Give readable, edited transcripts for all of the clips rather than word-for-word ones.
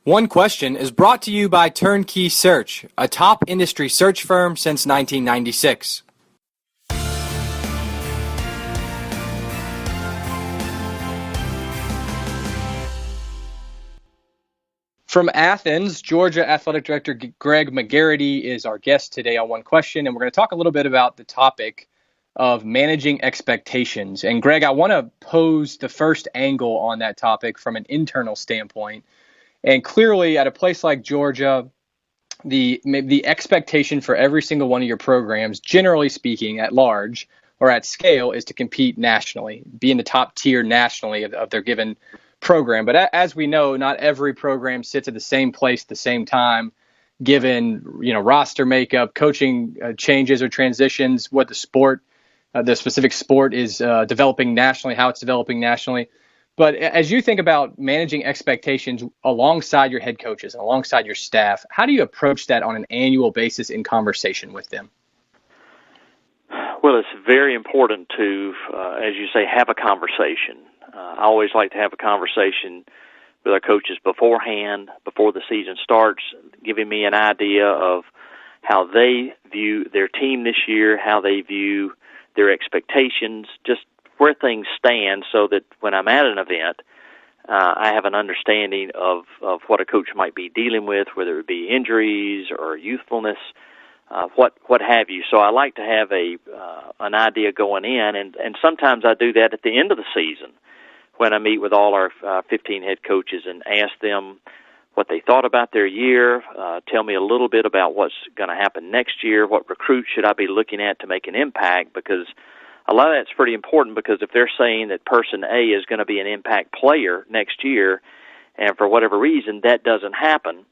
One Question is brought to you by Turnkey Search, a top industry search firm since 1996. From Athens, Georgia Athletic Director Greg McGarity is our guest today on One Question, and we're going to talk a little bit about the topic of managing expectations. And Greg, I want to pose the first angle on that topic from an internal standpoint. And clearly, at a place like Georgia, the expectation for every single one of your programs, generally speaking, at large or at scale, is to compete nationally, be in the top tier nationally of their given program. But as we know, not every program sits at the same place at the same time, given roster makeup, coaching changes or transitions, what the specific sport is developing nationally, how it's developing nationally. But as you think about managing expectations alongside your head coaches and alongside your staff, how do you approach that on an annual basis in conversation with them? Well, it's very important to, as you say, have a conversation. I always like to have a conversation with our coaches beforehand, before the season starts, giving me an idea of how they view their team this year, how they view their expectations, just where things stand, so that when I'm at an event, I have an understanding of what a coach might be dealing with, whether it be injuries or youthfulness, what have you. So I like to have an idea going in, and sometimes I do that at the end of the season when I meet with all our 15 head coaches and ask them what they thought about their year, tell me a little bit about what's going to happen next year, what recruits should I be looking at to make an impact, because a lot of that's pretty important, because if they're saying that person A is going to be an impact player next year, and for whatever reason that doesn't happen,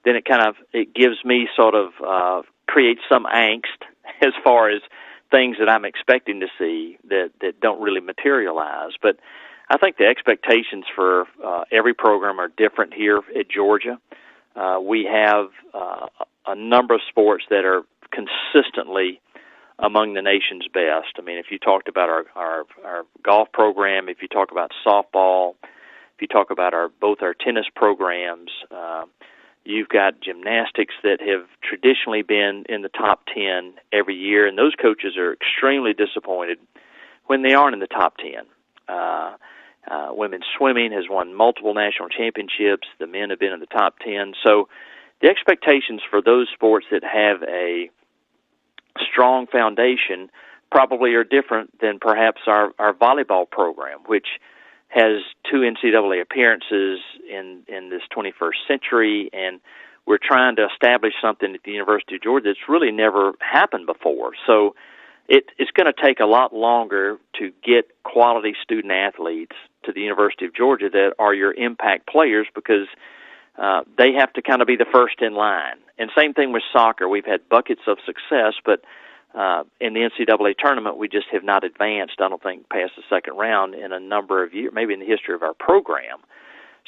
then it gives me sort of creates some angst as far as things that I'm expecting to see that don't really materialize. But I think the expectations for every program are different here at Georgia. We have a number of sports that are consistently among the nation's best. I mean, if you talked about our golf program, if you talk about softball, if you talk about both our tennis programs, you've got gymnastics that have traditionally been in the top 10 every year, and those coaches are extremely disappointed when they aren't in the top 10. Women's swimming has won multiple national championships. The men have been in the top 10. So the expectations for those sports that have a strong foundation probably are different than perhaps our volleyball program, which has 2 NCAA appearances in this 21st century, and we're trying to establish something at the University of Georgia that's really never happened before. So it's going to take a lot longer to get quality student athletes to the University of Georgia that are your impact players, because they have to kind of be the first in line. And same thing with soccer. We've had buckets of success, but in the NCAA tournament, we just have not advanced, I don't think, past the second round in a number of years, maybe in the history of our program.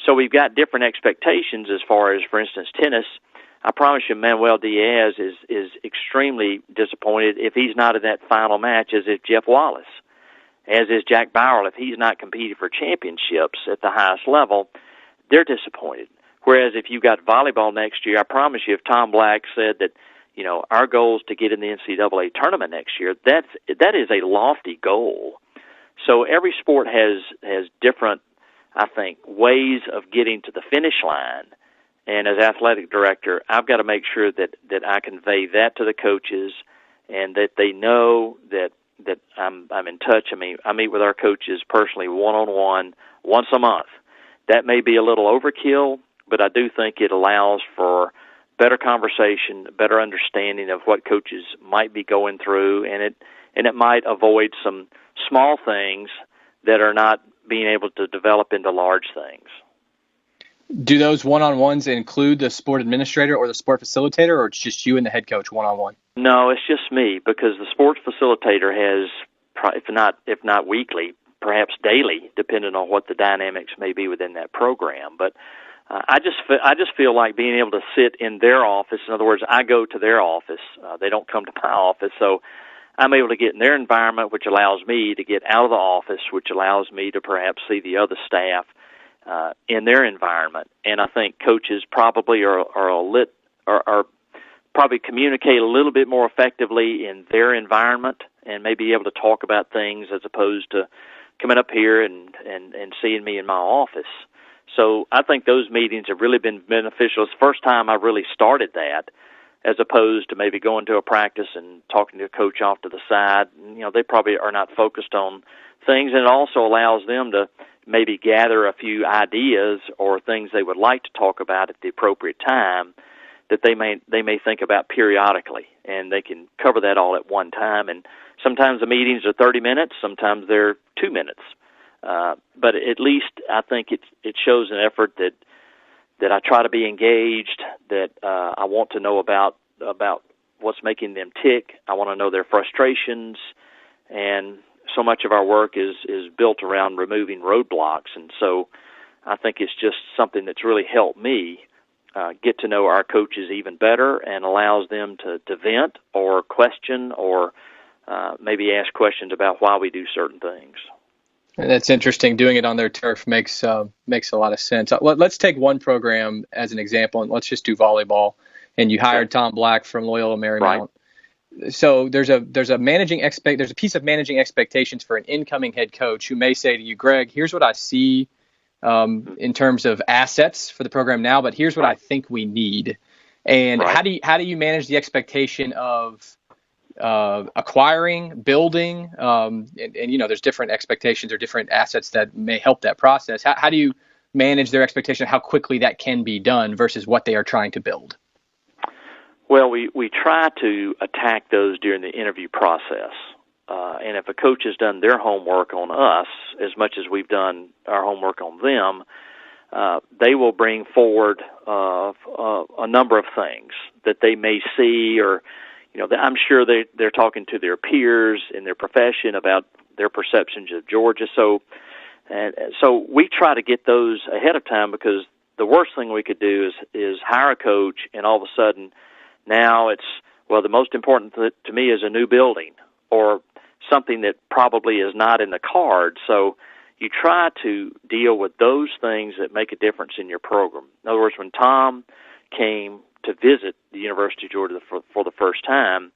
So we've got different expectations as far as, for instance, tennis. I promise you, Manuel Diaz is extremely disappointed if he's not in that final match, as is Jeff Wallace, as is Jack Bauer. If he's not competing for championships at the highest level, they're disappointed. Whereas if you've got volleyball next year, I promise you, if Tom Black said that, our goal is to get in the NCAA tournament next year, that is a lofty goal. So every sport has different, I think, ways of getting to the finish line. And as athletic director, I've got to make sure that I convey that to the coaches, and that they know that I'm in touch. I mean, I meet with our coaches personally one-on-one once a month. That may be a little overkill, but I do think it allows for better conversation, better understanding of what coaches might be going through, and it might avoid some small things that are not being able to develop into large things. Do those one-on-ones include the sport administrator or the sport facilitator, or it's just you and the head coach one-on-one? No, it's just me, because the sports facilitator has, if not weekly, perhaps daily, depending on what the dynamics may be within that program. But I just feel like being able to sit in their office. In other words, I go to their office. They don't come to my office, so I'm able to get in their environment, which allows me to get out of the office, which allows me to perhaps see the other staff in their environment. And I think coaches probably are probably communicate a little bit more effectively in their environment and maybe able to talk about things as opposed to coming up here and seeing me in my office. So I think those meetings have really been beneficial. It's the first time I really started that, as opposed to maybe going to a practice and talking to a coach off to the side. They probably are not focused on things, and it also allows them to maybe gather a few ideas or things they would like to talk about at the appropriate time that they may think about periodically, and they can cover that all at one time. And sometimes the meetings are 30 minutes, sometimes they're 2 minutes. But at least I think it shows an effort that I try to be engaged, that I want to know about what's making them tick. I want to know their frustrations, and so much of our work is built around removing roadblocks. And so I think it's just something that's really helped me get to know our coaches even better, and allows them to vent or question or maybe ask questions about why we do certain things. That's interesting. Doing it on their turf makes a lot of sense. Let's take one program as an example, and let's just do volleyball. And you hired Tom Black from Loyola Marymount. Right. So there's a piece of managing expectations for an incoming head coach who may say to you, Greg, here's what I see in terms of assets for the program now, but here's what I think we need. And how do you manage the expectation of acquiring, building, and there's different expectations or different assets that may help that process. How do you manage their expectation of how quickly that can be done versus what they are trying to build? Well, we try to attack those during the interview process. And if a coach has done their homework on us as much as we've done our homework on them, they will bring forward a number of things that they may see, or I'm sure they're talking to their peers in their profession about their perceptions of Georgia. So we try to get those ahead of time, because the worst thing we could do is hire a coach and all of a sudden now the most important to me is a new building or something that probably is not in the card. So you try to deal with those things that make a difference in your program. In other words, when Tom came to visit the University of Georgia for the first time,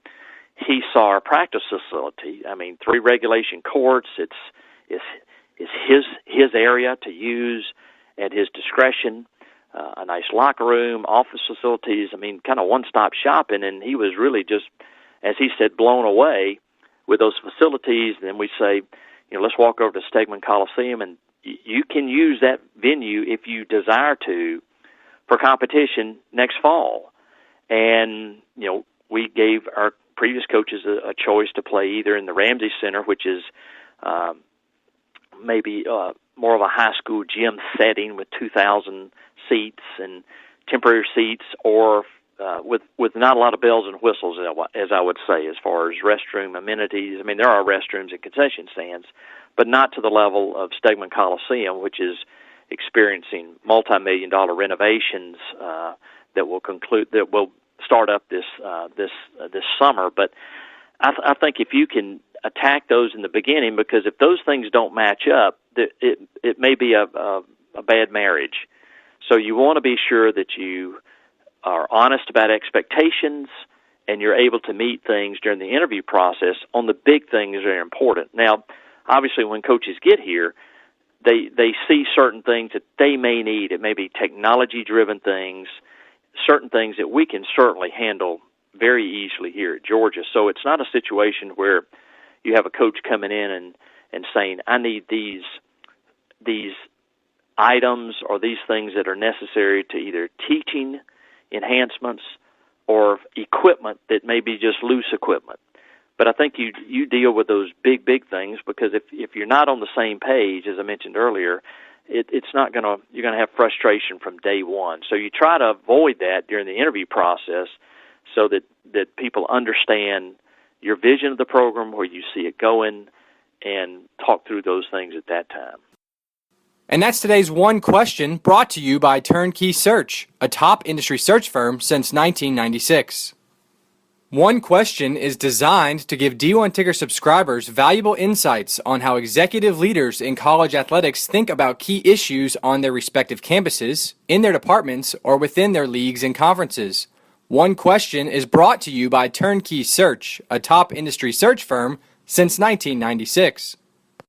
he saw our practice facility. I mean, 3 regulation courts. It's his area to use at his discretion. A nice locker room, office facilities. I mean, kind of one-stop shopping. And he was really just, as he said, blown away with those facilities. And then we say, let's walk over to Stegman Coliseum, and you can use that venue if you desire to for competition next fall. And, we gave our previous coaches a choice to play either in the Ramsey Center, which is maybe more of a high school gym setting with 2,000 seats and temporary seats, or with not a lot of bells and whistles, as I would say, as far as restroom amenities. I mean, there are restrooms and concession stands, but not to the level of Stegman Coliseum, which is experiencing multi-million-dollar renovations that will start up this summer. But I think if you can attack those in the beginning, because if those things don't match up, it may be a bad marriage. So you want to be sure that you are honest about expectations and you're able to meet things during the interview process on the big things that are important. Now, obviously, when coaches get here, they see certain things that they may need. It may be technology-driven things, certain things that we can certainly handle very easily here at Georgia. So it's not a situation where you have a coach coming in and saying, I need these items or these things that are necessary to either teaching enhancements or equipment that may be just loose equipment. But I think you deal with those big things, because if you're not on the same page, as I mentioned earlier, you're gonna have frustration from day one. So you try to avoid that during the interview process, so that people understand your vision of the program, where you see it going, and talk through those things at that time. And that's today's one question, brought to you by Turnkey Search, a top industry search firm since 1996. One Question is designed to give D1 Ticker subscribers valuable insights on how executive leaders in college athletics think about key issues on their respective campuses, in their departments, or within their leagues and conferences. One Question is brought to you by Turnkey Search, a top industry search firm since 1996.